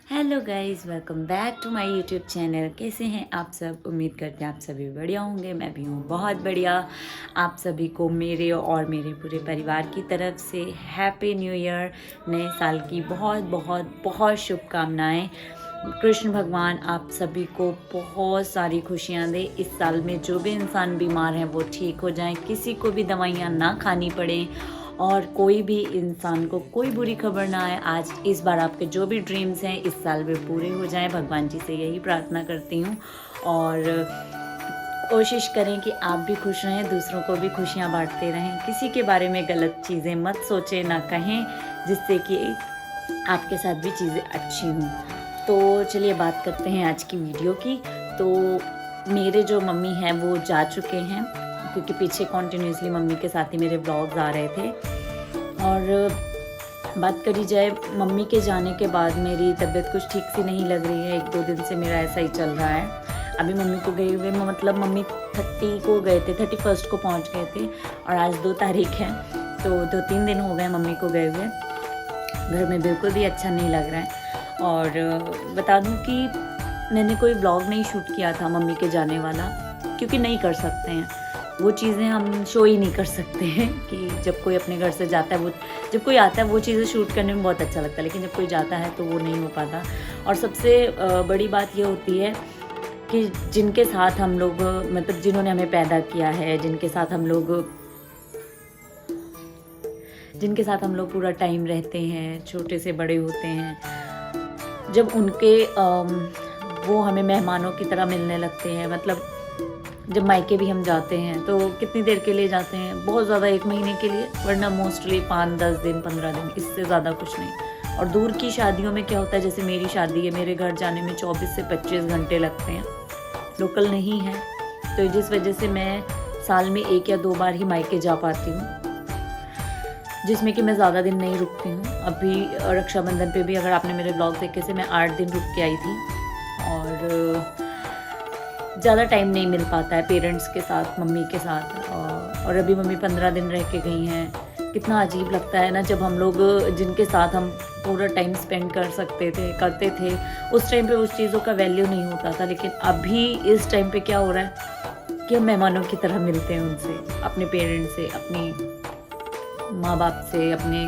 Hello guys, welcome back to my YouTube channel. कैसे हैं आप सब? उम्मीद करते हैं आप सभी बढ़िया होंगे। मैं भी हूँ बहुत बढ़िया। आप सभी को मेरे और मेरे पूरे परिवार की तरफ से हैप्पी न्यू ईयर, नए साल की बहुत बहुत बहुत शुभकामनाएं। कृष्ण भगवान आप सभी को बहुत सारी खुशियाँ दे। इस साल में जो भी इंसान बीमार हैं वो ठीक हो जाएं, किसी को भी दवाइयाँ ना खानी पड़े और कोई भी इंसान को कोई बुरी खबर ना आए। आज इस बार आपके जो भी ड्रीम्स हैं इस साल में पूरे हो जाएं, भगवान जी से यही प्रार्थना करती हूँ। और कोशिश करें कि आप भी खुश रहें, दूसरों को भी खुशियाँ बांटते रहें। किसी के बारे में गलत चीज़ें मत सोचें, ना कहें, जिससे कि आपके साथ भी चीज़ें अच्छी हों। तो चलिए बात करते हैं आज की वीडियो की। तो मेरे जो मम्मी हैं वो जा चुके हैं, क्योंकि पीछे कॉन्टिन्यूसली मम्मी के साथ ही मेरे ब्लॉग्स आ रहे थे। और बात करी जाए मम्मी के जाने के बाद मेरी तबीयत कुछ ठीक सी नहीं लग रही है। 1-2 दिन से मेरा ऐसा ही चल रहा है। अभी मम्मी को गए हुए मतलब मम्मी 30 को गए थे, 31 को पहुंच गए थे और आज 2 तारीख है, तो 2-3 दिन हो गए मम्मी को गए हुए। घर में बिल्कुल भी अच्छा नहीं लग रहा है। और बता दूं कि मैंने कोई ब्लॉग नहीं शूट किया था मम्मी के जाने वाला, क्योंकि नहीं कर सकते हैं वो चीज़ें, हम शो ही नहीं कर सकते हैं कि जब कोई अपने घर से जाता है, वो जब कोई आता है वो चीज़ें शूट करने में बहुत अच्छा लगता है, लेकिन जब कोई जाता है तो वो नहीं हो पाता। और सबसे बड़ी बात ये होती है कि जिनके साथ हम लोग, मतलब जिन्होंने हमें पैदा किया है, जिनके साथ हम लोग पूरा टाइम रहते हैं, छोटे से बड़े होते हैं, जब उनके वो हमें मेहमानों की तरह मिलने लगते हैं। मतलब जब मायके भी हम जाते हैं तो कितनी देर के लिए जाते हैं? बहुत ज़्यादा 1 महीने के लिए, वरना मोस्टली 5-10 दिन 15 दिन, इससे ज़्यादा कुछ नहीं। और दूर की शादियों में क्या होता है, जैसे मेरी शादी है, मेरे घर जाने में 24 से 25 घंटे लगते हैं, लोकल नहीं है। तो जिस वजह से मैं साल में 1 या 2 बार ही मायके जा पाती हूँ, जिसमें कि मैं ज़्यादा दिन नहीं रुकती हूँ। अभी रक्षाबंधन पे भी अगर आपने मेरे ब्लॉग देखे से मैं 8 दिन रुक के आई थी। और ज़्यादा टाइम नहीं मिल पाता है पेरेंट्स के साथ, मम्मी के साथ। और अभी मम्मी 15 दिन रह के गई हैं। कितना अजीब लगता है ना, जब हम लोग जिनके साथ हम पूरा टाइम स्पेंड करते थे, उस टाइम पे उस चीज़ों का वैल्यू नहीं होता था। लेकिन अभी इस टाइम पे क्या हो रहा है कि हम मेहमानों की तरह मिलते हैं उनसे, अपने पेरेंट्स से, अपनी माँ बाप से, अपने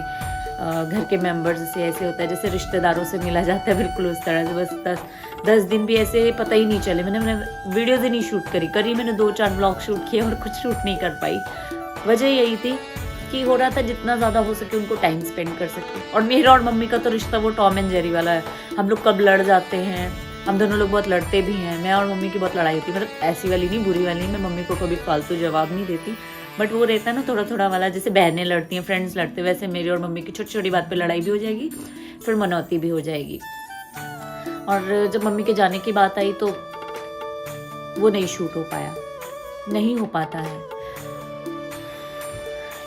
घर के मेंबर्स से। ऐसे होता है जैसे रिश्तेदारों से मिला जाता है, बिल्कुल उस तरह से। बस 10 दिन भी ऐसे पता ही नहीं चले। मैंने वीडियोज़ ही नहीं शूट करी मैंने 2-4 ब्लॉग शूट किए और कुछ शूट नहीं कर पाई। वजह यही थी कि हो रहा था जितना ज़्यादा हो सके उनको टाइम स्पेंड कर सके। और मेरा और मम्मी का तो रिश्ता वो टॉम एंड जेरी वाला है। हम लोग कब लड़ जाते हैं, हम दोनों लोग बहुत लड़ते भी हैं। मैं और मम्मी की बहुत लड़ाई होती है, मतलब ऐसी वाली नहीं, बुरी वाली। मैं मम्मी को कभी फालतू जवाब नहीं देती, बट वो रहता है ना थोड़ा थोड़ा वाला, जैसे बहनें लड़ती हैं, फ्रेंड्स लड़ते हैं, वैसे मेरी और मम्मी की छोटी छोटी बात पे लड़ाई भी हो जाएगी, फिर मनौती भी हो जाएगी। और जब मम्मी के जाने की बात आई तो वो नहीं शूट हो पाया, नहीं हो पाता है।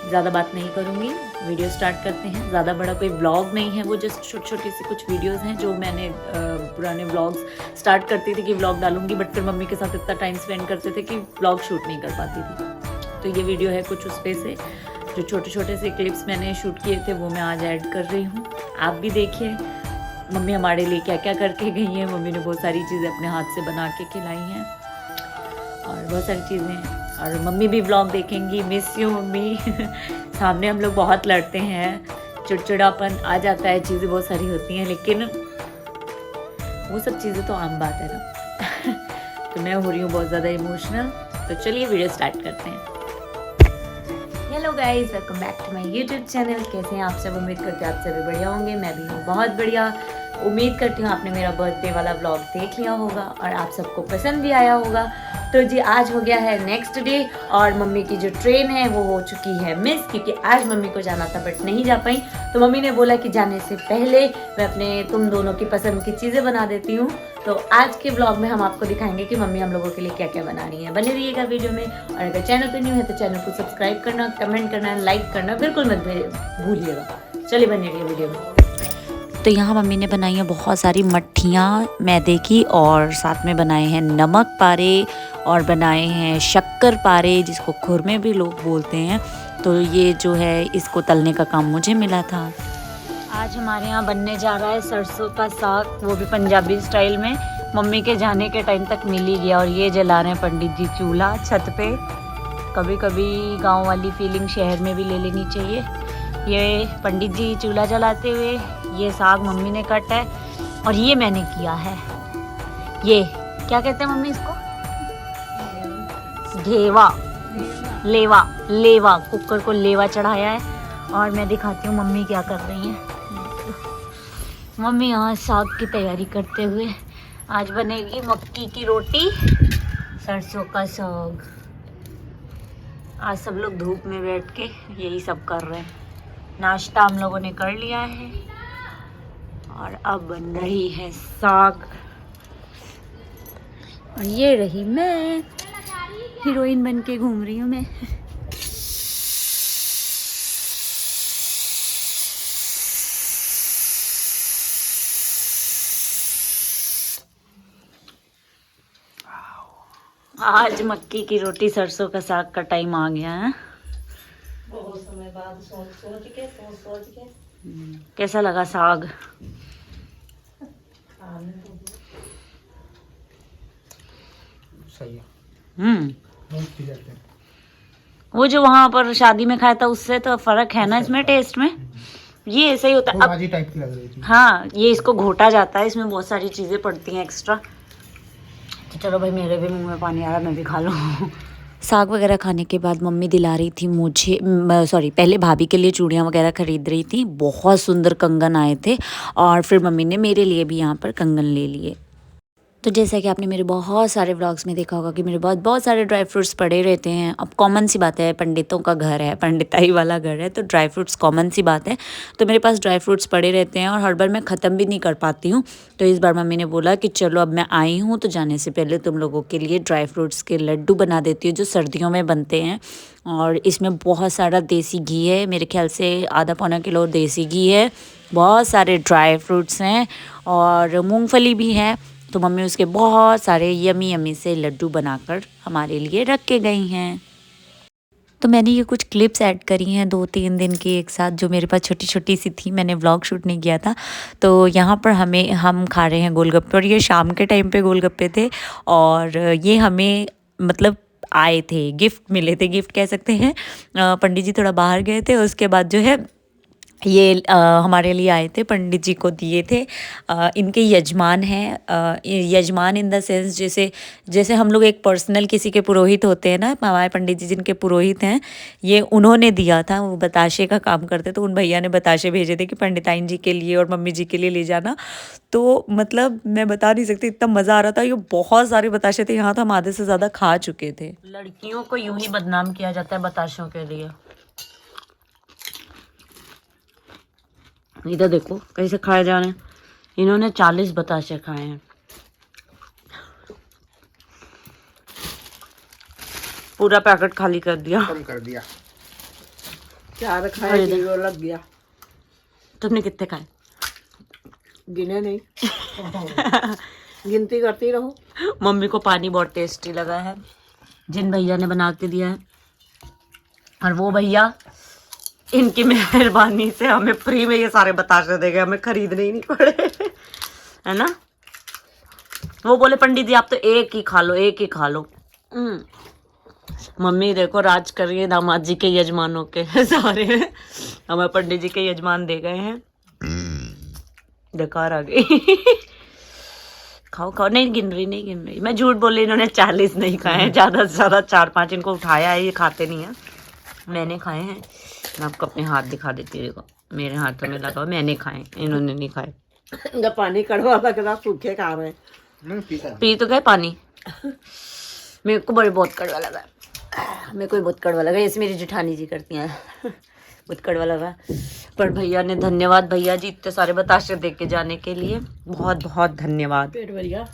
ज़्यादा बात नहीं करूँगी, वीडियो स्टार्ट करते हैं। ज़्यादा बड़ा कोई व्लॉग नहीं है, वो जस्ट छोटी छोटी सी कुछ वीडियोस हैं जो मैंने पुराने व्लॉग्स स्टार्ट करती थी कि व्लॉग डालूंगी, बट फिर मम्मी के साथ इतना टाइम स्पेंड करते थे कि व्लॉग शूट नहीं कर पाती थी। तो ये वीडियो है कुछ उस पे से, जो छोटे छोटे से क्लिप्स मैंने शूट किए थे वो मैं आज ऐड कर रही हूँ। आप भी देखिए मम्मी हमारे लिए क्या क्या करके गई हैं। मम्मी ने बहुत सारी चीज़ें अपने हाथ से बना के खिलाई हैं और बहुत सारी चीज़ें। और मम्मी भी व्लॉग देखेंगी। Miss you mummy. सामने हम लोग बहुत लड़ते हैं, चिड़चिड़ापन आ जाता है, चीज़ें बहुत सारी होती हैं, लेकिन वो सब चीज़ें तो आम बात है ना। तो मैं हो रही हूँ बहुत ज़्यादा इमोशनल। तो चलिए वीडियो स्टार्ट करते हैं। Hello guys, welcome back to my YouTube channel. कैसे हैं आप सब? उम्मीद करते हैं आप सभी बढ़िया होंगे। मैं भी हूँ बहुत बढ़िया। उम्मीद करती हूँ आपने मेरा बर्थडे वाला व्लॉग देख लिया होगा और आप सबको पसंद भी आया होगा। तो जी आज हो गया है नेक्स्ट डे और मम्मी की जो ट्रेन है वो हो चुकी है मिस, क्योंकि आज मम्मी को जाना था बट नहीं जा पाई। तो मम्मी ने बोला कि जाने से पहले मैं अपने तुम दोनों की पसंद की चीज़ें बना देती हूँ। तो आज के ब्लॉग में हम आपको दिखाएंगे कि मम्मी हम लोगों के लिए क्या क्या बना रही है। बने रहिएगा वीडियो में। और अगर चैनल पे न्यू है तो चैनल को सब्सक्राइब करना, कमेंट करना, लाइक करना बिल्कुल मत भूलिएगा। चलिए बने रहिए वीडियो में। तो यहाँ मम्मी ने बनाई है बहुत सारी मट्ठियाँ मैदे की, और साथ में बनाए हैं नमक पारे और बनाए हैं शक्कर पारे, जिसको खुरमे भी लोग बोलते हैं। तो ये जो है इसको तलने का काम मुझे मिला था। आज हमारे यहाँ बनने जा रहा है सरसों का साग, वो भी पंजाबी स्टाइल में। मम्मी के जाने के टाइम तक मिल ही गया। और ये जला रहे हैं पंडित जी चूल्हा छत पे। कभी कभी गांव वाली फीलिंग शहर में भी ले लेनी चाहिए। ये पंडित जी चूल्हा जलाते हुए, ये साग मम्मी ने काटा है और ये मैंने किया है। ये क्या कहते हैं मम्मी इसको? घेवा, लेवा, लेवा। कुकर को लेवा चढ़ाया है। और मैं दिखाती हूँ मम्मी क्या कर रही हैं। मम्मी यहाँ साग की तैयारी करते हुए। आज बनेगी मक्की की रोटी, सरसों का साग। आज सब लोग धूप में बैठ के यही सब कर रहे हैं। नाश्ता हम लोगों ने कर लिया है और अब बन रही है साग। और ये रही मैं, हीरोइन बन के घूम रही हूँ मैं। आज मक्की की रोटी सरसों का साग का टाइम आ गया है। बहुत समय बाद सोच के कैसा लगा साग? सही है। वो जो वहाँ पर शादी में खाया था उससे तो फर्क है ना इसमें टेस्ट में। ये ऐसा ही होता है। भाजी टाइप की लग रही थी। हाँ, ये इसको घोटा जाता है, इसमें बहुत सारी चीजें पड़ती हैं एक्स्ट्रा। तो चलो भाई, मेरे भी मुंह में पानी आ रहा, मैं भी खा लूँ। साग वगैरह खाने के बाद मम्मी दिला रही थी मुझे, पहले भाभी के लिए चूड़ियाँ वगैरह खरीद रही थी। बहुत सुंदर कंगन आए थे और फिर मम्मी ने मेरे लिए भी यहाँ पर कंगन ले लिए। तो जैसा कि आपने मेरे बहुत सारे व्लॉग्स में देखा होगा कि मेरे बहुत सारे ड्राई फ्रूट्स पड़े रहते हैं। अब कॉमन सी बात है, पंडितों का घर है, पंडिताई वाला घर है, तो ड्राई फ्रूट्स कॉमन सी बात है। तो मेरे पास ड्राई फ्रूट्स पड़े रहते हैं और हर बार मैं ख़त्म भी नहीं कर पाती हूँ। तो इस बार मम्मी ने बोला कि चलो अब मैं आई हूँ तो जाने से पहले तुम लोगों के लिए ड्राई फ्रूट्स के लड्डू बना देती हूँ, जो सर्दियों में बनते हैं। और इसमें बहुत सारा देसी घी है, मेरे ख्याल से आधा पौना किलो देसी घी है, बहुत सारे ड्राई फ्रूट्स हैं और मूँगफली भी है। तो मम्मी उसके बहुत सारे यमी यमी से लड्डू बनाकर हमारे लिए रख के गई हैं। तो मैंने ये कुछ क्लिप्स ऐड करी हैं 2-3 दिन की एक साथ, जो मेरे पास छोटी छोटी सी थी। मैंने व्लॉग शूट नहीं किया था। तो यहाँ पर हम खा रहे हैं गोलगप्पे, और ये शाम के टाइम पे गोलगप्पे थे। और ये हमें मतलब आए थे, गिफ्ट मिले थे, गिफ्ट कह सकते हैं। पंडित जी थोड़ा बाहर गए थे, उसके बाद जो है ये हमारे लिए आए थे, पंडित जी को दिए थे। इनके यजमान हैं, यजमान इन द सेंस जैसे हम लोग एक पर्सनल किसी के पुरोहित होते हैं ना, हमारे पंडित जी जिनके पुरोहित हैं, ये उन्होंने दिया था। वो बताशे का काम करते, तो उन भैया ने बताशे भेजे थे कि पंडिताइन जी के लिए और मम्मी जी के लिए ले जाना। तो मतलब मैं बता नहीं सकती, इतना मज़ा आ रहा था। ये बहुत सारे बताशे थे, यहाँ तो हम आधे से ज़्यादा खा चुके थे। लड़कियों को यूं ही बदनाम किया जाता है बताशों के लिए। इधर देखो कैसे खाए जा रहे हैं। इन्होंने 40 बताशे खाए हैं। पूरा पैकेट खाली कर दिया। कम कर दिया। 4 खाए, 0 लग गया। तुमने कितने खाए? गिने नहीं। गिनती करती रहो। मम्मी को पानी बहुत टेस्टी लगा है, जिन भैया ने बना के दिया है। और वो भैया, इनकी मेहरबानी से हमें फ्री में ये सारे बताशे दे गए, हमें खरीदने ही नहीं पड़े, है ना। वो बोले पंडित जी आप तो एक ही खा लो, एक ही खा लो। मम्मी देखो राज कर रही है दामाद जी के यजमानों के सारे। हमें पंडित जी के यजमान दे गए हैं। बेकार आ गई। खाओ खाओ। नहीं गिन रही। मैं झूठ बोली, इन्होंने 40 नहीं खाए हैं, ज़्यादा से ज़्यादा 4-5 इनको उठाया है। ये खाते नहीं है, मैंने खाए हैं। मैं आपको अपने हाथ दिखा देती हूँ, देखो मेरे हाथों में लगा हुआ, मैंने खाए, इन्होंने नहीं खाए। जब पानी कड़वा लग रहा, सूखे खा रहे हैं। पी तो गए पानी। मेरे को बहुत कड़वा लगा, मेरे को बहुत कड़वा लगा। ऐसे मेरी जेठानी जी करती हैं। बहुत कड़वा लगा। पर भैया ने, धन्यवाद भैया जी, इतने सारे बताशे दे के जाने के लिए, बहुत बहुत धन्यवाद। पेट भर गया।